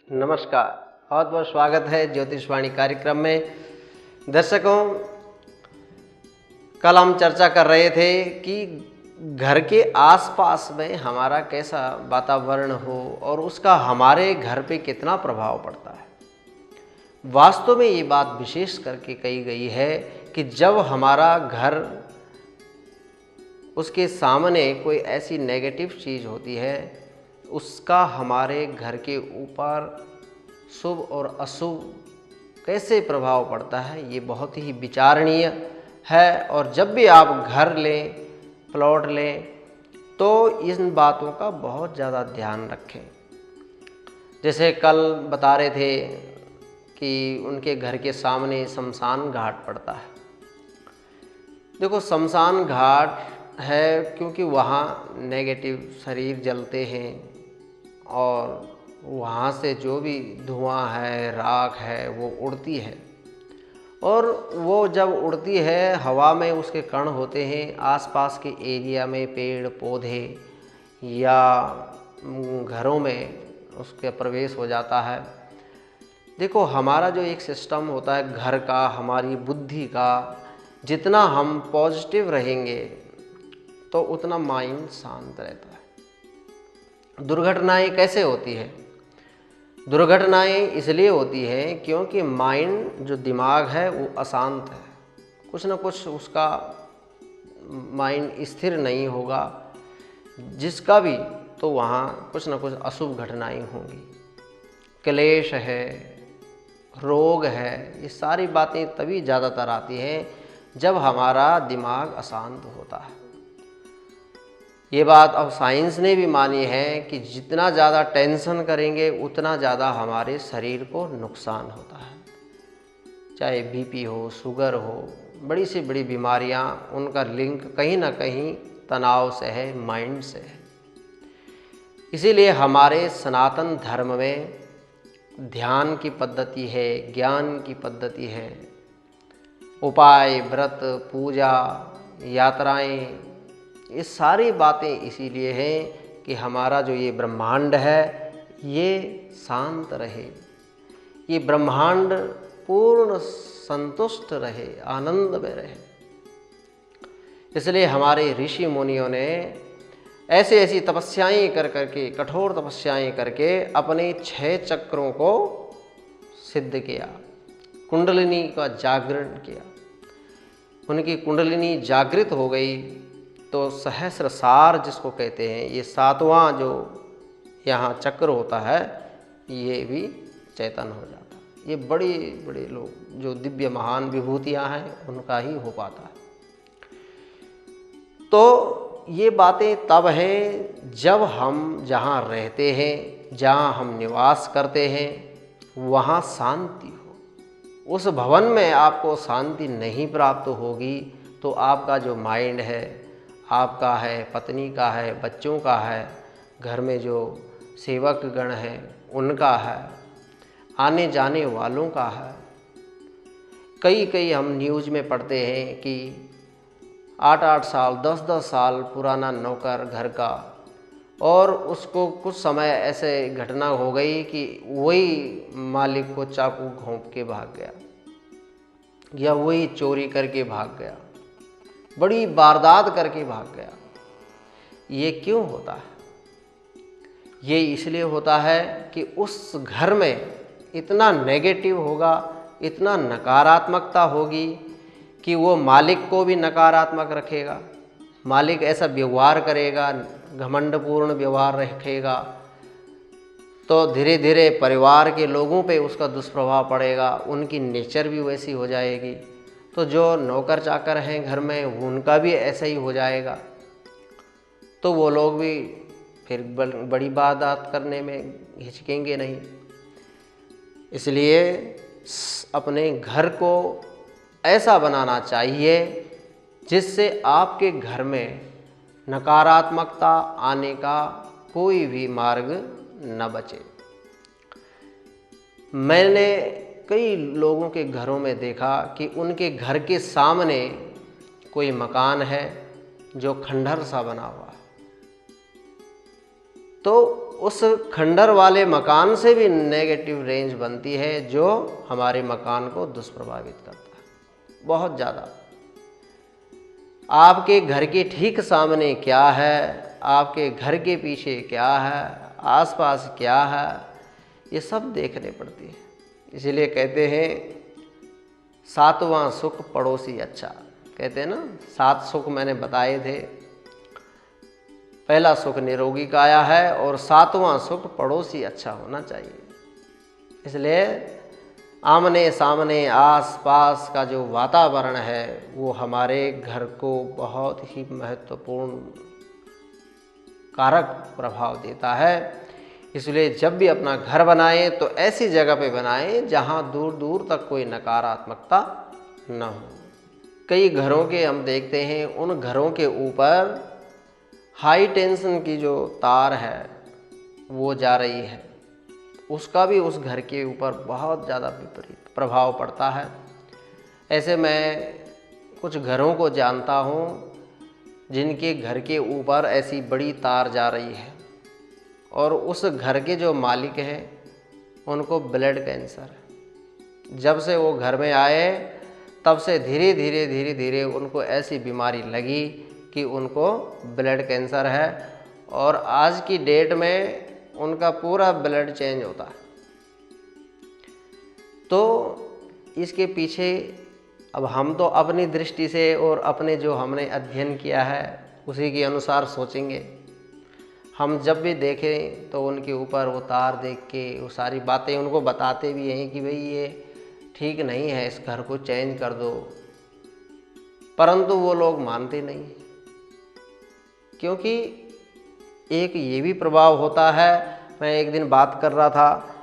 नमस्कार, बहुत बहुत स्वागत है ज्योतिषवाणी कार्यक्रम में। दर्शकों, कल हम चर्चा कर रहे थे कि घर के आसपास में हमारा कैसा वातावरण हो और उसका हमारे घर पे कितना प्रभाव पड़ता है। वास्तव में ये बात विशेष करके कही गई है कि जब हमारा घर, उसके सामने कोई ऐसी नेगेटिव चीज़ होती है, उसका हमारे घर के ऊपर शुभ और अशुभ कैसे प्रभाव पड़ता है, ये बहुत ही विचारणीय है। और जब भी आप घर लें, प्लॉट लें, तो इन बातों का बहुत ज़्यादा ध्यान रखें। जैसे कल बता रहे थे कि उनके घर के सामने शमशान घाट पड़ता है। देखो, शमशान घाट है क्योंकि वहाँ नेगेटिव शरीर जलते हैं और वहाँ से जो भी धुआं है, राख है, वो उड़ती है। और वो जब उड़ती है, हवा में उसके कण होते हैं। आसपास के एरिया में पेड़ पौधे या घरों में उसके प्रवेश हो जाता है। देखो, हमारा जो एक सिस्टम होता है घर का, हमारी बुद्धि का, जितना हम पॉजिटिव रहेंगे तो उतना माइंड शांत रहता है। दुर्घटनाएं कैसे होती है? दुर्घटनाएं इसलिए होती हैं क्योंकि माइंड, जो दिमाग है, वो अशांत है। कुछ ना कुछ उसका माइंड स्थिर नहीं होगा, जिसका भी, तो वहाँ कुछ ना कुछ अशुभ घटनाएं होंगी। क्लेश है, रोग है, ये सारी बातें तभी ज़्यादातर आती हैं जब हमारा दिमाग अशांत होता है। ये बात अब साइंस ने भी मानी है कि जितना ज़्यादा टेंशन करेंगे उतना ज़्यादा हमारे शरीर को नुकसान होता है। चाहे बीपी हो, शुगर हो, बड़ी से बड़ी बीमारियां, उनका लिंक कहीं ना कहीं तनाव से है, माइंड से है। इसीलिए हमारे सनातन धर्म में ध्यान की पद्धति है, ज्ञान की पद्धति है, उपाय, व्रत, पूजा, यात्राएं, ये सारी बातें इसीलिए हैं कि हमारा जो ये ब्रह्मांड है, ये शांत रहे, ये ब्रह्मांड पूर्ण संतुष्ट रहे, आनंद में रहे। इसलिए हमारे ऋषि मुनियों ने ऐसी ऐसी तपस्याएं कर करके, कठोर तपस्याएं करके अपने 6 चक्रों को सिद्ध किया, कुंडलिनी का जागरण किया। उनकी कुंडलिनी जागृत हो गई तो सहस्रसार जिसको कहते हैं, ये 7वां जो यहाँ चक्र होता है, ये भी चैतन्य हो जाता है। ये बड़े बड़े लोग, जो दिव्य महान विभूतियाँ हैं, उनका ही हो पाता है। तो ये बातें तब हैं जब हम जहाँ रहते हैं, जहाँ हम निवास करते हैं, वहाँ शांति हो। उस भवन में आपको शांति नहीं प्राप्त होगी तो आपका जो माइंड है, आपका है, पत्नी का है, बच्चों का है, घर में जो सेवक गण हैं उनका है, आने जाने वालों का है। कई हम न्यूज़ में पढ़ते हैं कि 8-8 साल, 10-10 साल पुराना नौकर घर का, और उसको कुछ समय ऐसे घटना हो गई कि वही मालिक को चाकू घोंप के भाग गया या वही चोरी करके भाग गया, बड़ी वारदात करके भाग गया। ये क्यों होता है? ये इसलिए होता है कि उस घर में इतना नेगेटिव होगा, इतना नकारात्मकता होगी कि वो मालिक को भी नकारात्मक रखेगा। मालिक ऐसा व्यवहार करेगा, घमंडपूर्ण व्यवहार रखेगा, तो धीरे धीरे परिवार के लोगों पे उसका दुष्प्रभाव पड़ेगा, उनकी नेचर भी वैसी हो जाएगी। तो जो नौकर चाकर हैं घर में, उनका भी ऐसा ही हो जाएगा। तो वो लोग भी फिर बड़ी वारदात करने में हिचकेंगे नहीं। इसलिए अपने घर को ऐसा बनाना चाहिए जिससे आपके घर में नकारात्मकता आने का कोई भी मार्ग न बचे। मैंने कई लोगों के घरों में देखा कि उनके घर के सामने कोई मकान है जो खंडहर सा बना हुआ है, तो उस खंडर वाले मकान से भी नेगेटिव रेंज बनती है जो हमारे मकान को दुष्प्रभावित करता है बहुत ज़्यादा। आपके घर के ठीक सामने क्या है, आपके घर के पीछे क्या है, आसपास क्या है, ये सब देखने पड़ती है। इसीलिए कहते हैं सातवां सुख पड़ोसी अच्छा। कहते हैं ना 7 सुख मैंने बताए थे। पहला सुख निरोगी काया है और 7वां सुख पड़ोसी अच्छा होना चाहिए। इसलिए आमने सामने आस पास का जो वातावरण है वो हमारे घर को बहुत ही महत्वपूर्ण कारक प्रभाव देता है। इसलिए जब भी अपना घर बनाएं तो ऐसी जगह पे बनाएं जहां दूर दूर तक कोई नकारात्मकता न हो। कई घरों के हम देखते हैं उन घरों के ऊपर हाई टेंशन की जो तार है वो जा रही है, उसका भी उस घर के ऊपर बहुत ज़्यादा विपरीत प्रभाव पड़ता है। ऐसे मैं कुछ घरों को जानता हूँ जिनके घर के ऊपर ऐसी बड़ी तार जा रही है और उस घर के जो मालिक हैं उनको ब्लड कैंसर है। जब से वो घर में आए तब से धीरे धीरे उनको ऐसी बीमारी लगी कि उनको ब्लड कैंसर है और आज की डेट में उनका पूरा ब्लड चेंज होता है। तो इसके पीछे अब हम तो अपनी दृष्टि से और अपने जो हमने अध्ययन किया है उसी के अनुसार सोचेंगे। हम जब भी देखें तो उनके ऊपर वो तार देख के वो सारी बातें उनको बताते भी हैं कि भाई ये ठीक नहीं है, इस घर को चेंज कर दो, परंतु वो लोग मानते नहीं। क्योंकि एक ये भी प्रभाव होता है, मैं एक दिन बात कर रहा था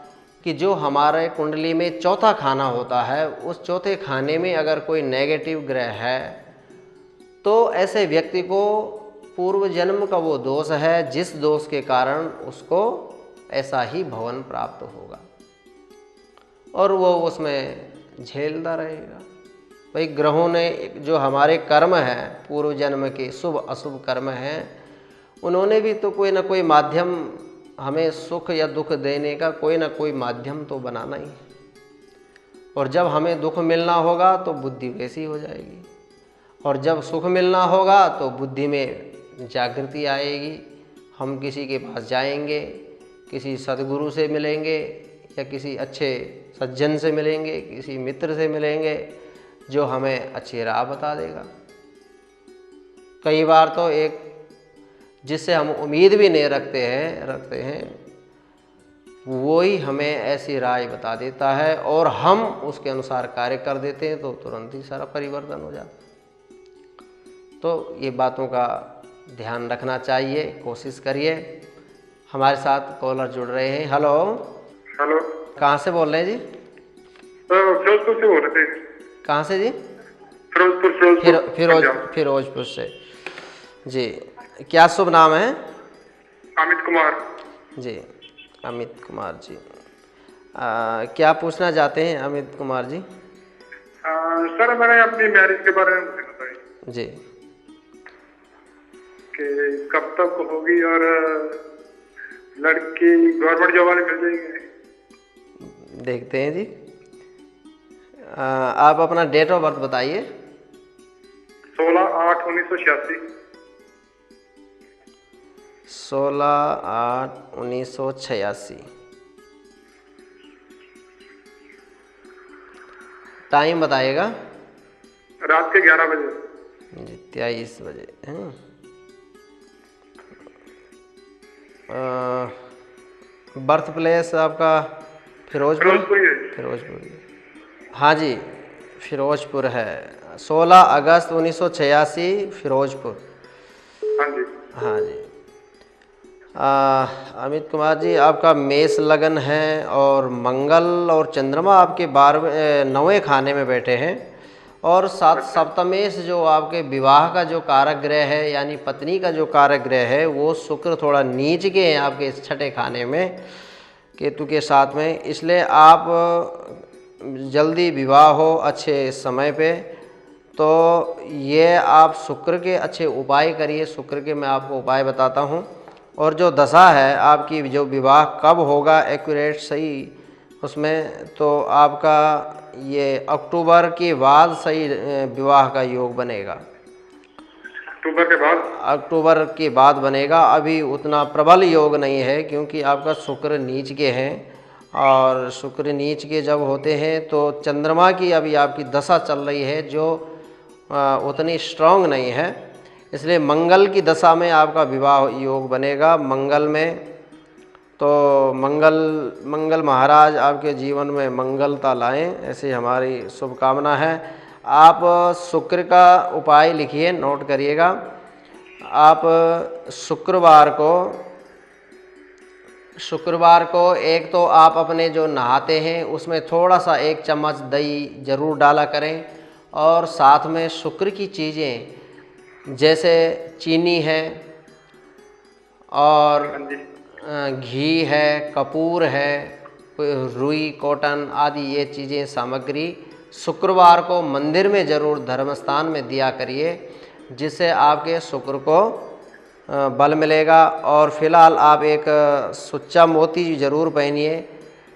कि जो हमारे कुंडली में चौथा खाना होता है उस चौथे खाने में अगर कोई नेगेटिव ग्रह है तो ऐसे व्यक्ति को पूर्व जन्म का वो दोष है जिस दोष के कारण उसको ऐसा ही भवन प्राप्त होगा और वो उसमें झेलता रहेगा। भाई ग्रहों ने जो हमारे कर्म हैं पूर्व जन्म के शुभ अशुभ कर्म हैं उन्होंने भी तो कोई ना कोई माध्यम हमें सुख या दुख देने का कोई ना कोई माध्यम तो बनाना ही है। और जब हमें दुख मिलना होगा तो बुद्धि वैसी हो जाएगी और जब सुख मिलना होगा तो बुद्धि में जागृति आएगी। हम किसी के पास जाएंगे, किसी सद्गुरु से मिलेंगे या किसी अच्छे सज्जन से मिलेंगे, किसी मित्र से मिलेंगे जो हमें अच्छी राह बता देगा। कई बार तो एक जिससे हम उम्मीद भी नहीं रखते हैं वो ही हमें ऐसी राय बता देता है और हम उसके अनुसार कार्य कर देते हैं तो तुरंत ही सारा परिवर्तन हो जाता है। तो ये बातों का ध्यान रखना चाहिए, कोशिश करिए। हमारे साथ कॉलर जुड़ रहे हैं। हेलो हेलो, कहाँ से बोल रहे हैं जी? फिरोजपुर से बोल रहे थे। कहाँ से जी? फिरोजपुर से जी। क्या शुभ नाम है? अमित कुमार जी। अमित कुमार जी, क्या पूछना चाहते हैं अमित कुमार जी? सर मैंने अपनी मैरिज के बारे में बताई जी कि कब तक होगी और लड़की गवर्नमेंट जॉब वाले मिल जाएंगे। देखते हैं जी। आप अपना डेट ऑफ बर्थ बताइए। 16/8/1986। 16/8/1986। टाइम बताइएगा। रात के 11 बजे जी, 23 बजे हैं। बर्थ प्लेस आपका फिरोजपुर? फिरोजपुर। हाँ जी, फिरोजपुर है। 16 अगस्त 1986 फिरोजपुर। हाँ जी। हाँ जी। अमित कुमार जी, आपका मेष लगन है और मंगल और चंद्रमा आपके 9वें खाने में बैठे हैं और सप्तमेश जो आपके विवाह का जो कारक ग्रह है यानी पत्नी का जो कारक ग्रह है वो शुक्र थोड़ा नीच के हैं आपके इस छठे खाने में केतु के साथ में। इसलिए आप जल्दी विवाह हो अच्छे समय पे तो ये आप शुक्र के अच्छे उपाय करिए। शुक्र के मैं आपको उपाय बताता हूँ। और जो दशा है आपकी, जो विवाह कब होगा एक्यूरेट सही उसमें, तो आपका ये अक्टूबर के बाद सही विवाह का योग बनेगा। अक्टूबर के बाद? अक्टूबर के बाद बनेगा। अभी उतना प्रबल योग नहीं है क्योंकि आपका शुक्र नीच के हैं, और शुक्र नीच के जब होते हैं तो चंद्रमा की अभी आपकी दशा चल रही है जो उतनी स्ट्रांग नहीं है, इसलिए मंगल की दशा में आपका विवाह योग बनेगा। मंगल में तो मंगल महाराज आपके जीवन में मंगलता लाएं, ऐसी हमारी शुभकामना है। आप शुक्र का उपाय लिखिए, नोट करिएगा। आप शुक्रवार को एक तो आप अपने जो नहाते हैं उसमें थोड़ा सा 1 चम्मच दही ज़रूर डाला करें, और साथ में शुक्र की चीज़ें जैसे चीनी है और घी है, कपूर है, रुई, कॉटन आदि ये चीज़ें सामग्री शुक्रवार को मंदिर में ज़रूर धर्मस्थान में दिया करिए, जिससे आपके शुक्र को बल मिलेगा। और फिलहाल आप एक सुच्चा मोती ज़रूर पहनिए,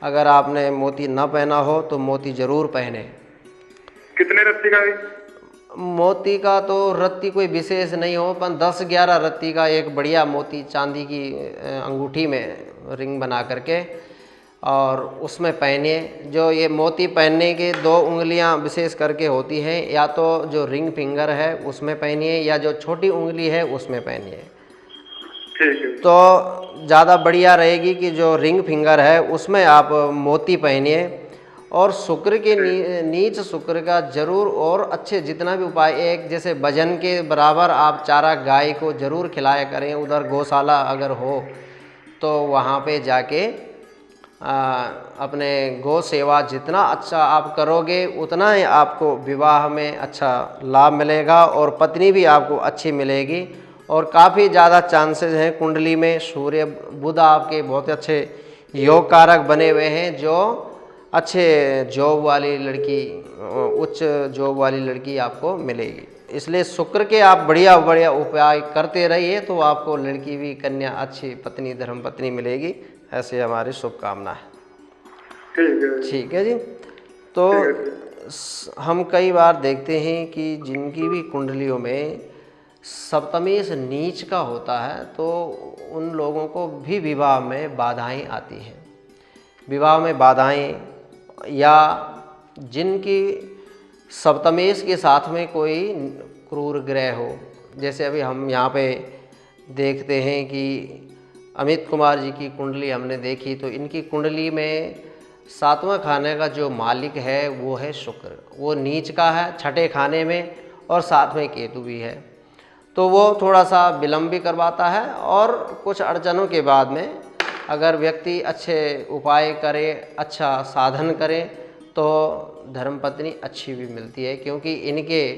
अगर आपने मोती न पहना हो तो मोती ज़रूर पहने। कितने रत्ती का है? मोती का तो रत्ती कोई विशेष नहीं हो, पर 10-11 रत्ती का एक बढ़िया मोती चांदी की अंगूठी में रिंग बना करके और उसमें पहने। जो ये मोती पहनने के 2 उंगलियां विशेष करके होती हैं, या तो जो रिंग फिंगर है उसमें पहनिए या जो छोटी उंगली है उसमें पहनिए, तो ज़्यादा बढ़िया रहेगी कि जो रिंग फिंगर है उसमें आप मोती पहनिए। और शुक्र के नीच शुक्र का जरूर और अच्छे जितना भी उपाय, एक जैसे वजन के बराबर आप चारा गाय को ज़रूर खिलाया करें। उधर गौशाला अगर हो तो वहाँ पे जाके अपने गौ सेवा जितना अच्छा आप करोगे उतना ही आपको विवाह में अच्छा लाभ मिलेगा और पत्नी भी आपको अच्छी मिलेगी। और काफ़ी ज़्यादा चांसेस हैं, कुंडली में सूर्य बुध आपके बहुत अच्छे योग कारक बने हुए हैं, जो अच्छे जॉब वाली लड़की, उच्च जॉब वाली लड़की आपको मिलेगी। इसलिए शुक्र के आप बढ़िया बढ़िया उपाय करते रहिए तो आपको लड़की भी, कन्या अच्छी पत्नी, धर्म पत्नी मिलेगी। ऐसे हमारी शुभकामना है। ठीक है जी। तो हम कई बार देखते हैं कि जिनकी भी कुंडलियों में सप्तमेश नीच का होता है तो उन लोगों को भी विवाह में बाधाएं आती हैं। विवाह में बाधाएं, या जिनकी सप्तमेश के साथ में कोई क्रूर ग्रह हो, जैसे अभी हम यहाँ पे देखते हैं कि अमित कुमार जी की कुंडली हमने देखी, तो इनकी कुंडली में 7वां खाने का जो मालिक है वो है शुक्र, वो नीच का है 6ठे खाने में, और साथ में केतु भी है। तो वो थोड़ा सा विलम्ब भी करवाता है, और कुछ अड़चनों के बाद में अगर व्यक्ति अच्छे उपाय करे, अच्छा साधन करे, तो धर्मपत्नी अच्छी भी मिलती है। क्योंकि इनके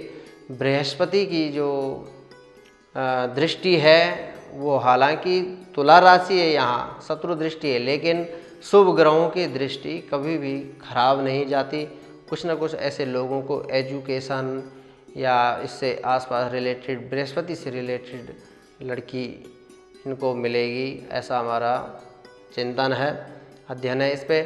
बृहस्पति की जो दृष्टि है वो हालांकि तुला राशि है, यहाँ शत्रु दृष्टि है, लेकिन शुभ ग्रहों की दृष्टि कभी भी खराब नहीं जाती। कुछ ना कुछ ऐसे लोगों को एजुकेशन या इससे आसपास रिलेटेड, बृहस्पति से रिलेटेड लड़की इनको मिलेगी, ऐसा हमारा चिंतन है, अध्ययन है इस पे।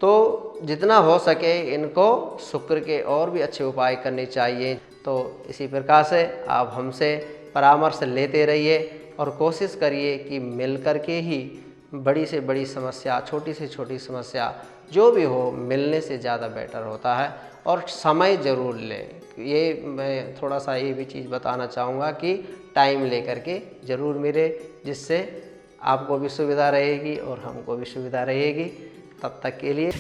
तो जितना हो सके इनको शुक्र के और भी अच्छे उपाय करने चाहिए। तो इसी प्रकार से आप हमसे परामर्श लेते रहिए और कोशिश करिए कि मिलकर के ही बड़ी से बड़ी समस्या, छोटी से छोटी समस्या जो भी हो, मिलने से ज़्यादा बेटर होता है। और समय ज़रूर लें, ये मैं थोड़ा सा ये भी चीज़ बताना चाहूँगा कि टाइम लेकर के ज़रूर मिले, जिससे आपको भी सुविधा रहेगी और हमको भी सुविधा रहेगी। तब तक के लिए